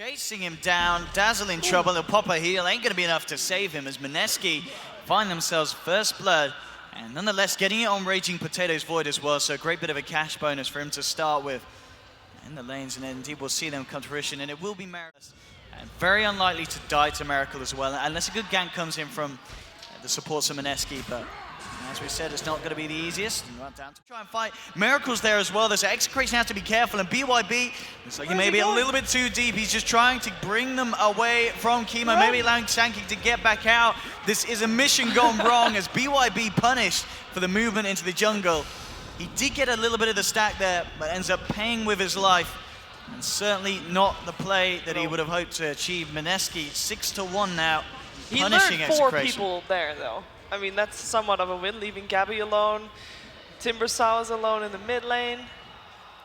Chasing him down, Dazzle in trouble, he'll pop a heal, ain't gonna be enough to save him as Mineski find themselves first blood, and nonetheless getting it on Raging Potato's Void as well, so a great bit of a cash bonus for him to start with in the lanes, and then indeed we'll see them come to fruition, and it will be Meracle, and very unlikely to die to Meracle as well, unless a good gank comes in from the supports of Mineski, but as we said, it's not going to be the easiest. Right down to try and fight. Miracle's there as well. There's Execration, has to be careful. And BYB, looks like he may be a little bit too deep. He's just trying to bring them away from Chemo, maybe allowing Sanking to get back out. This is a mission gone wrong as BYB punished for the movement into the jungle. He did get a little bit of the stack there, but ends up paying with his life. And certainly not the play that he would have hoped to achieve. Mineski, 6-1 now, punishing He learned 4 Execration. people there, though. I mean, that's somewhat of a win, leaving Gabby alone. Timbersaw is alone in the mid lane.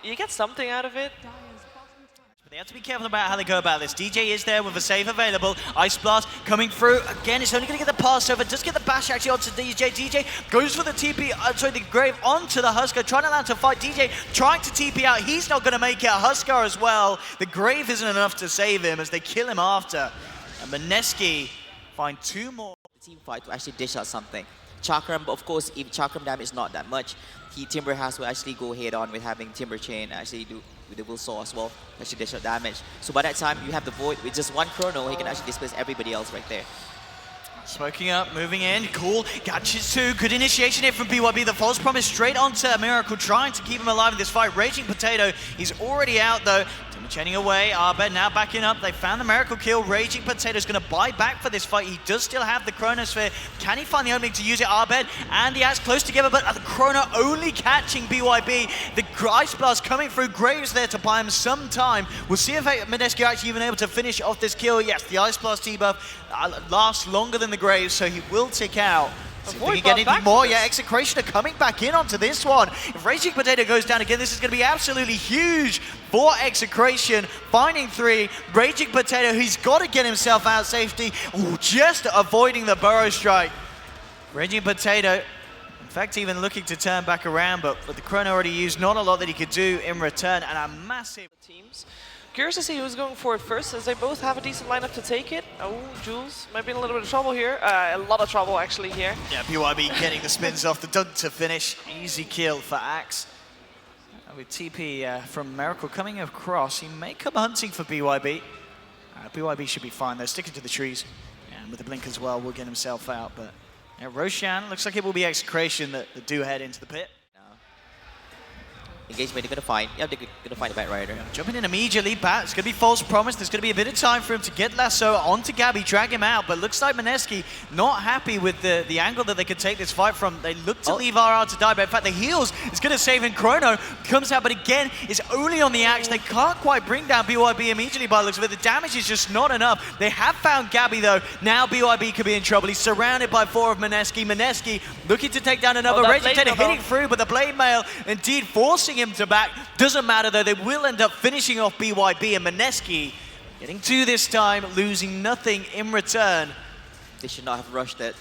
You get something out of it. But they have to be careful about how they go about this. DJ is there with a save available. Ice Blast coming through. Again, it's only going to get the pass over. Does get the bash actually onto DJ. DJ goes for the TP, sorry, the Grave onto the Husker, trying to land to fight. DJ trying to TP out. He's not going to make it. Husker as well. The Grave isn't enough to save him as they kill him after. And Mineski find 2 more. Team fight to actually dish out something. Chakram, of course, if Chakram damage is not that much, Timber has to actually go head on with having Timber Chain actually do with the Will Saw as well, actually dish out damage. So by that time, you have the Void with just 1 chrono, he can actually displace everybody else right there. Smoking up, moving in, cool, catches 2, good initiation here from BYB, the false promise straight onto Miracle, trying to keep him alive in this fight. Raging Potato, he's already out though. Chaining away, Abed now backing up. They found the Miracle kill. Raging Potato's going to buy back for this fight. He does still have the Chronosphere. Can he find the opening to use it? Abed and the Axe close together, but the Chrono only catching BYB. The Ice Blast coming through. Graves there to buy him some time. We'll see if Mineski actually even able to finish off this kill. Yes, the Ice Blast debuff lasts longer than the Graves, so he will tick out. See if they can get anything more. Yeah, Execration are coming back in onto this one. If Raging Potato goes down again, this is going to be absolutely huge for Execration. Finding 3. Raging Potato, he's got to get himself out safety. Ooh, just avoiding the Burrow Strike. Raging Potato, in fact, even looking to turn back around, but with the Chrono already used, not a lot that he could do in return, and a massive teams. Curious to see who's going for it first, as they both have a decent lineup to take it. Oh, Jules might be in a little bit of trouble here. A lot of trouble, actually, here. Yeah, BYB getting the spins off the dunk to finish. Easy kill for Axe. With TP from Miracle coming across, he may come hunting for BYB. BYB should be fine, though, sticking to the trees. And with the blink as well, will get himself out. But yeah, Roshan, looks like it will be Execration that do head into the pit. Engagement, they're going to find. Yeah, they're going to find a Bat Rider. Yeah, jumping in immediately, Bat. It's going to be false promise. There's going to be a bit of time for him to get Lasso onto Gabby, drag him out. But looks like Mineski not happy with the angle that they could take this fight from. They look to leave RR to die, but in fact, the heals is going to save in Chrono. Comes out, but again, it's only on the Axe. They can't quite bring down BYB immediately by the looks of it. The damage is just not enough. They have found Gabby, though. Now BYB could be in trouble. He's surrounded by 4 of Mineski. Mineski looking to take down another. Raging Potato hitting through, but the Blade Mail indeed forcing him to back. Doesn't matter though, they will end up finishing off BYB, and Mineski getting 2 this time, losing nothing in return. They should not have rushed it.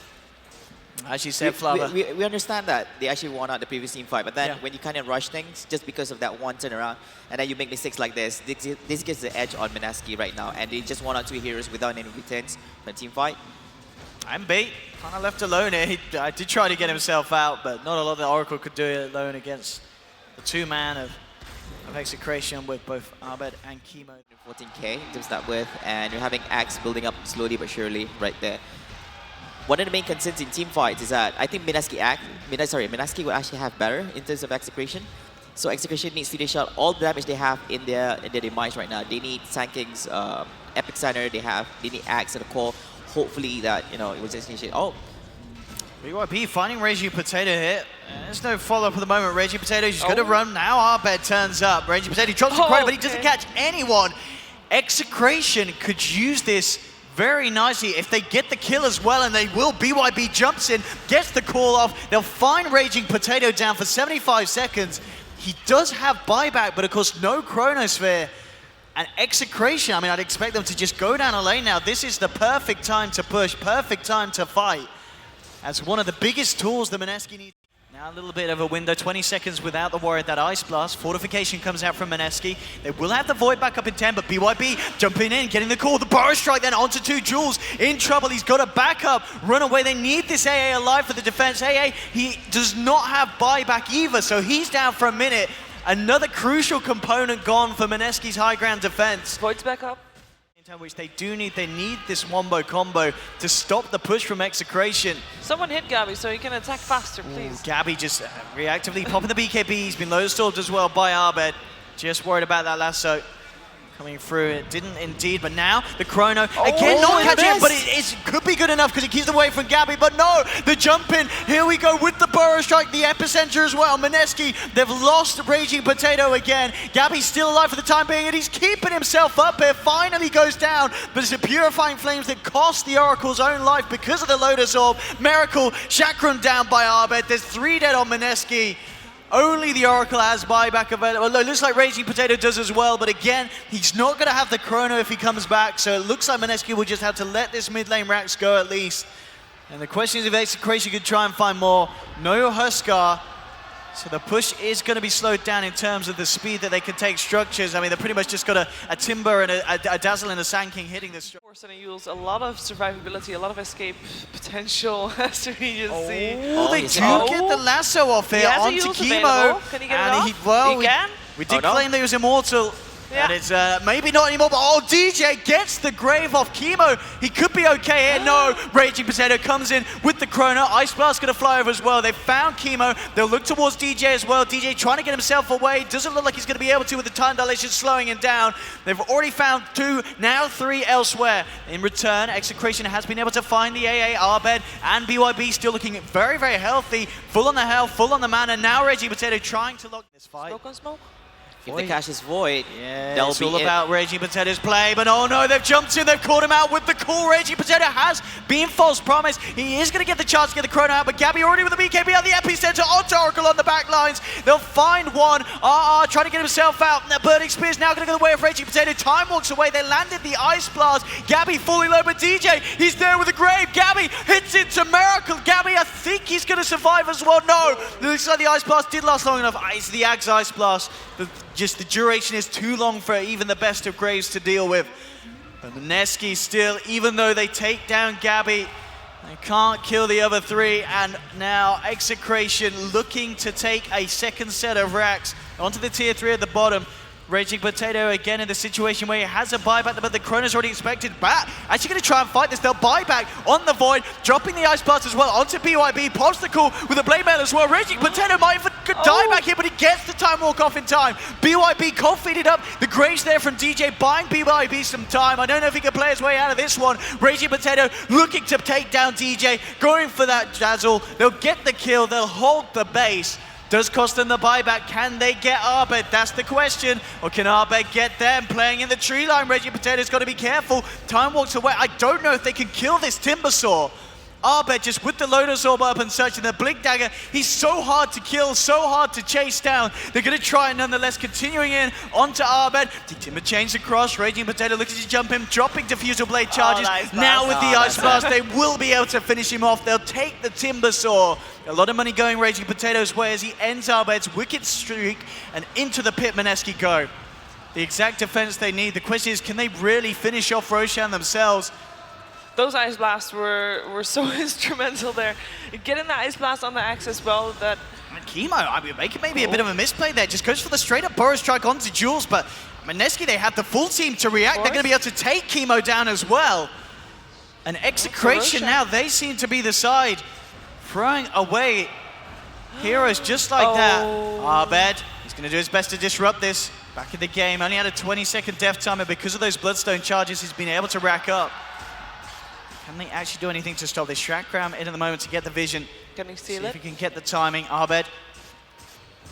As you said, Flava. We understand that they actually won out the previous team fight, but then when you kind of rush things just because of that one turnaround, and then you make mistakes like this gets the edge on Mineski right now, and they just won out 2 heroes without any returns from the team fight. I'm beat, kind of left alone here. I did try to get himself out, but not a lot that Oracle could do it alone against the 2-man of Execration with both Abed and Chemo. 14k to start with, and you're having Axe building up slowly but surely right there. One of the main concerns in team fights is that I think Mineski will actually have better in terms of Execration. So Execration needs to dish out all the damage they have in their demise right now. They need Sanking's Epic Center, they need Axe and a Core. Hopefully that, you know, it was just initiated. Oh! BYB finding Raging Potato here. There's no follow-up at the moment. Raging Potato is just going to run now. Abed turns up. Raging Potato drops the credit, but he doesn't catch anyone. Execration could use this very nicely if they get the kill as well, and they will. BYB jumps in, gets the call off. They'll find Raging Potato down for 75 seconds. He does have buyback, but of course no Chronosphere. And Execration, I mean, I'd expect them to just go down a lane now. This is the perfect time to push, perfect time to fight. As one of the biggest tools that Mineski needs. Now a little bit of a window, 20 seconds without the worry of that Ice Blast. Fortification comes out from Mineski. They will have the Void back up in 10, but BYB jumping in, getting the call. The Burrow Strike then onto 2 Jules. In trouble, he's got a backup. Run away, they need this AA alive for the defense. AA, he does not have buyback either, so he's down for a minute. Another crucial component gone for Mineski's high ground defense. Void's back up. Which they do need. They need this wombo combo to stop the push from Execration. Someone hit Gabby so he can attack faster, please. Gabby just reactively popping the BKB. He's been low stalled as well by Abed. Just worried about that lasso coming through. It didn't indeed, but now the chrono again not catching him, but it could be good enough because it keeps away from Gabby. But no, the jump in. Here we go with the Burrow Strike, the epicenter as well. Mineski, they've lost Raging Potato again. Gabby's still alive for the time being, and he's keeping himself up here. Finally goes down, but it's a Purifying Flames that cost the Oracle's own life because of the Lotus Orb. Miracle, Chakram down by Abed. There's 3 dead on Mineski. Only the Oracle has buyback available. It looks like Raging Potato does as well, but again, he's not going to have the chrono if he comes back, so it looks like Mineski will just have to let this mid lane Rax go at least. And the question is if Execration could try and find more. No Huskar, so the push is going to be slowed down in terms of the speed that they can take structures. I mean, they've pretty much just got a Timber and a Dazzle and a Sand King hitting this structure. Force and use a lot of survivability, a lot of escape potential, as we just see. Oh, they do get the lasso off here onto Chemo. Can he get it off? He can? We did claim that he was immortal. Yeah. And it's maybe not anymore, but DJ gets the grave off Chemo. He could be okay here. No, Raging Potato comes in with the chrono. Ice Blast gonna fly over as well. They found Chemo. They'll look towards DJ as well. DJ trying to get himself away. Doesn't look like he's gonna be able to with the time dilation slowing him down. They've already found 2, now 3 elsewhere. In return, Execration has been able to find the AA, Abed, and BYB still looking very, very healthy. Full on the health, full on the mana. Now Raging Potato trying to lock this fight. Smoke on smoke. If the cash is void, yeah, it's all about Raging Potato's play, but oh no, they've jumped in, they've caught him out with the call. Raging Potato has been false promise. He is going to get the chance to get the chrono out, but Gabby already with the BKB on the epicenter, onto Oracle on the back lines. They'll find one. Trying to get himself out. The Burning Spear's now going to go the way of Raging Potato. Time walks away. They landed the Ice Blast. Gabby fully low, but DJ, he's there with the grave. Gabby hits it to Miracle. Gabby, I think he's going to survive as well. No, it looks like the Ice Blast did last long enough. It's the Axe Ice Blast. Just the duration is too long for even the best of Graves to deal with. But Mineski still, even though they take down Gabby, they can't kill the other 3. And now Execration looking to take a second set of racks onto the tier 3 at the bottom. Raging Potato again in the situation where he has a buyback, but the chrono's already expected back. Actually going to try and fight this. They'll buy back on the Void, dropping the Ice Blast as well onto BYB. Pops the call with a Blade Mail as well. Raging Potato might even die back here, but he gets the time walk off in time. BYB cold feeded up. The Graves there from DJ buying BYB some time. I don't know if he can play his way out of this one. Raging Potato looking to take down DJ, going for that Dazzle. They'll get the kill. They'll hold the base. Does cost them the buyback. Can they get Abed? That's the question. Or can Abed get them? Playing in the tree line, Raging Potato's got to be careful. Time walks away. I don't know if they can kill this Timbersaw. Abed just with the Lotus Orb up and such, and the Blink Dagger, he's so hard to kill, so hard to chase down. They're going to try nonetheless, continuing in onto Abed. The Timber chains across, Raging Potato looks to jump him, dropping Diffusal Blade charges. Now with the Ice Blast, they will be able to finish him off. They'll take the Timbersaw. A lot of money going Raging Potato's way as he ends Abed's wicked streak, and into the pit Mineski go. The exact defense they need. The question is, can they really finish off Roshan themselves? Those Ice Blasts were so instrumental there. Getting the Ice Blast on the axe as well, that... And Chemo, I mean, making maybe a bit of a misplay there. Just goes for the straight up Burrow Strike onto Jules, but Mineski, they have the full team to react. They're going to be able to take Chemo down as well. And Execration now, they seem to be the side throwing away heroes just like that. Abed, he's going to do his best to disrupt this. Back in the game, only had a 20-second death timer because of those Bloodstone charges he's been able to rack up. Can they actually do anything to stop this? Chakram in at the moment to get the vision. Can he steal See it? if he can get the timing. Abed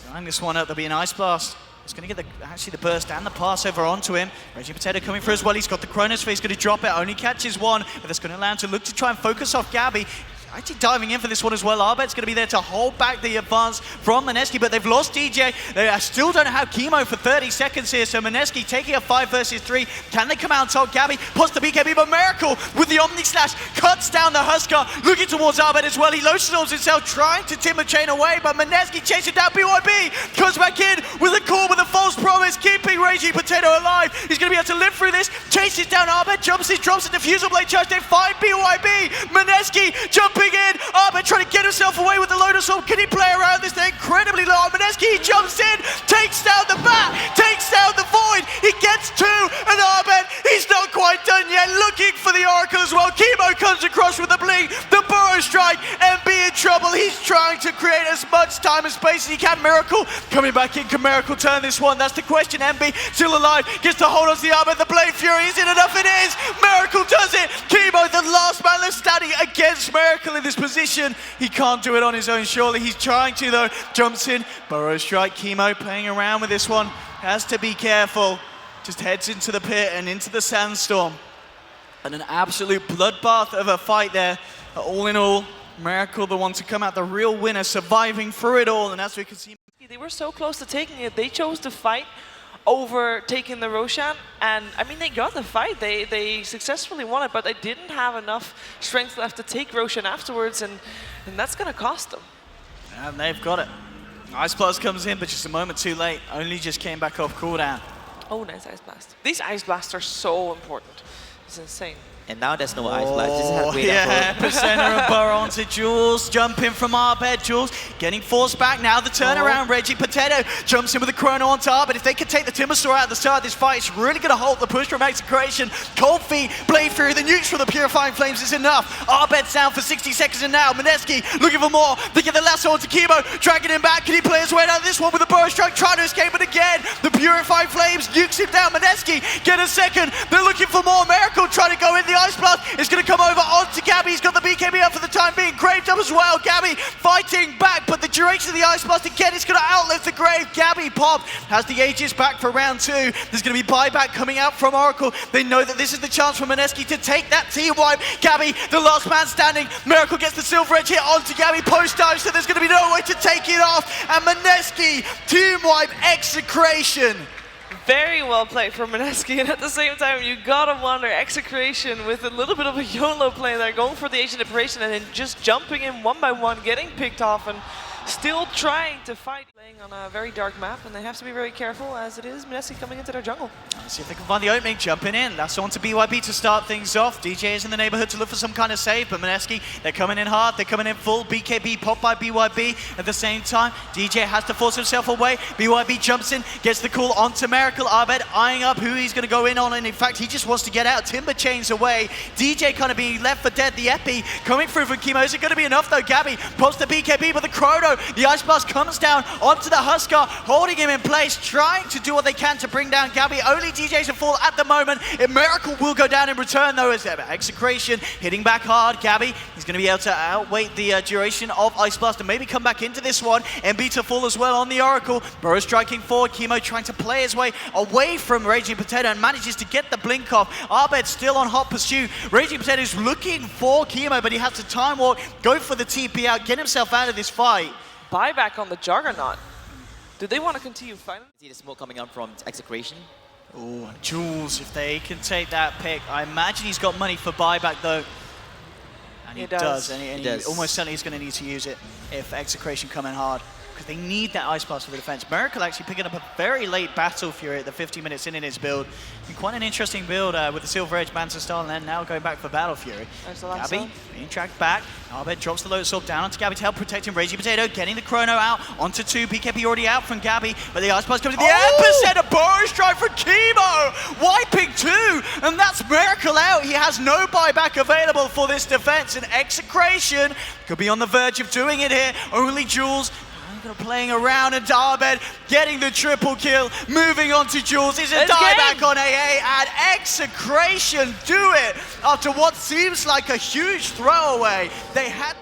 tying this one up. There'll be an Ice Blast. He's going to get actually the burst and the pass over onto him. Raging Potato coming through as well. He's got the Chronosphere. He's going to drop it. Only catches one, but that's going to allow him to look to try and focus off Gabby. actually diving in for this one as well. Abed's going to be there to hold back the advance from Mineski, but they've lost DJ. They still don't have Chemo for 30 seconds here, so Mineski taking a 5 versus 3. Can they come out on top? Gabby puts the BKB, but Meracle with the Omni Slash cuts down the Husker, looking towards Abed as well. He lotions himself, trying to timber chain away, but Mineski chasing down BYB, comes back in with a call with a false promise, keeping Raging Potato alive. He's going to be able to live through this, chases down Abed, jumps in, drops a diffusal blade charge, they find BYB. Mineski jumping in, Abed trying to get himself away with the Lotus Orb. Can he play around this? They're incredibly low on Mineski. He jumps in, takes down the bat, takes down the Void. He gets 2, and Abed, he's not quite done yet. Looking for the Oracle as well. Chemo comes across with the blink, the Burrow Strike, MB in trouble. He's trying to create as much time and space as he can. Meracle coming back in. Can Meracle turn this one? That's the question. MB still alive, gets to hold on to the Abed. The Blade Fury is in enough. It is. Meracle does it. Chemo, the last man left standing against Meracle in this position. He can't do it on his own, surely. He's trying to, though. Jumps in. Burrow Strike. Chemo playing around with this one. Has to be careful. Just heads into the pit and into the sandstorm. And an absolute bloodbath of a fight there. All in all, Meracle the one to come out the real winner, surviving through it all. And as we can see, They were so close to taking it. They chose to fight over taking the Roshan, and I mean, they got the fight. They successfully won it, but they didn't have enough strength left to take Roshan afterwards, and that's going to cost them. and they've got it. Ice Blast comes in, but just a moment too late. Only just came back off cooldown. Oh, nice Ice Blast. These Ice Blasts are so important. It's insane. And now there's no Ice Blast. Just have to wait yeah, for Percenter and Burrow onto Jules. Jumping from Abed. Jules getting forced back. Now the turnaround. Raging Potato jumps in with a Chrono on top. But if they can take the Timber Store out at the start of this fight, it's really going to hold the push from Execration. Cold Feet, Blade Fury, the nukes from the Purifying Flames is enough. Abed's down for 60 seconds, and now Mineski looking for more. They get the lasso onto Chemo, dragging him back. Can he play his way down this one with a Burrow Strike, trying to escape it again? The Purifying Flames nukes him down. Mineski get a second. They're looking for more. Meracle trying to go in. The Ice Blast is going to come over onto Gabby. He's got the BKB up for the time being. Graved up as well. Gabby fighting back, but the duration of the Ice Blast again is going to outlive the Grave. Gabby popped, has the Aegis back for round 2. There's going to be buyback coming out from Oracle. They know that this is the chance for Mineski to take that team wipe. Gabby, the last man standing. Meracle gets the Silver Edge hit onto Gabby post dive, so there's going to be no way to take it off. And Mineski, team wipe, Execration. Very well played from Mineski, and at the same time, you gotta wonder, Execration with a little bit of a YOLO play there, going for the Asian Operation and then just jumping in one by one, getting picked off, and still trying to fight. Playing on a very dark map, and they have to be very careful, as it is Mineski coming into their jungle. Let's see if they can find the opening, jumping in. That's on to BYB to start things off. DJ is in the neighborhood to look for some kind of save, but Mineski, they're coming in hard, they're coming in full. BKB popped by BYB at the same time. DJ has to force himself away. BYB jumps in, gets the call onto Meracle. Abed eyeing up who he's going to go in on, and in fact, he just wants to get out. Timber chains away. DJ kind of being left for dead. The Epi coming through from Chemo. Is it going to be enough though? Gabby pops the BKB, but the Chrono, the Ice Blast comes down onto the Husker, holding him in place, trying to do what they can to bring down Gabby. Only DJ's to fall at the moment. Meracle will go down in return though, as Execration hitting back hard. Gabby, he's going to be able to outwait the duration of Ice Blast and maybe come back into this one. MB to fall as well on the Oracle. Burrow striking forward. Chemo trying to play his way away from Raging Potato and manages to get the blink off. Abed still on hot pursuit. Raging Potato is looking for Chemo, but he has to time walk, go for the TP out, get himself out of this fight. Buyback on the Juggernaut. Do they want to continue fighting? See the smoke coming out from Execration. Oh, Jules, if they can take that pick. I imagine he's got money for buyback though. And he does. And he almost certainly is going to need to use it if Execration come in hard, because they need that Ice Blast for the defense. Meracle actually picking up a very late Battle Fury at the 50 minutes in his build. Been quite an interesting build with the Silver Edge Banter style, and then now going back for Battle Fury. Gabby being tracked back. Abed drops the Lotus Orb down onto Gabby to help protect him. Raging Potato getting the Chrono out onto 2. BKB already out from Gabby, but the Ice Blast comes in. The epicenter, a Burrow Strike from Chemo, wiping 2, and that's Meracle out. He has no buyback available for this defense, and Execration could be on the verge of doing it here. Only Jules playing around, and Abed getting the triple kill, moving on to Jules. Is a dieback on AA, and Execration do it after what seems like a huge throwaway. They had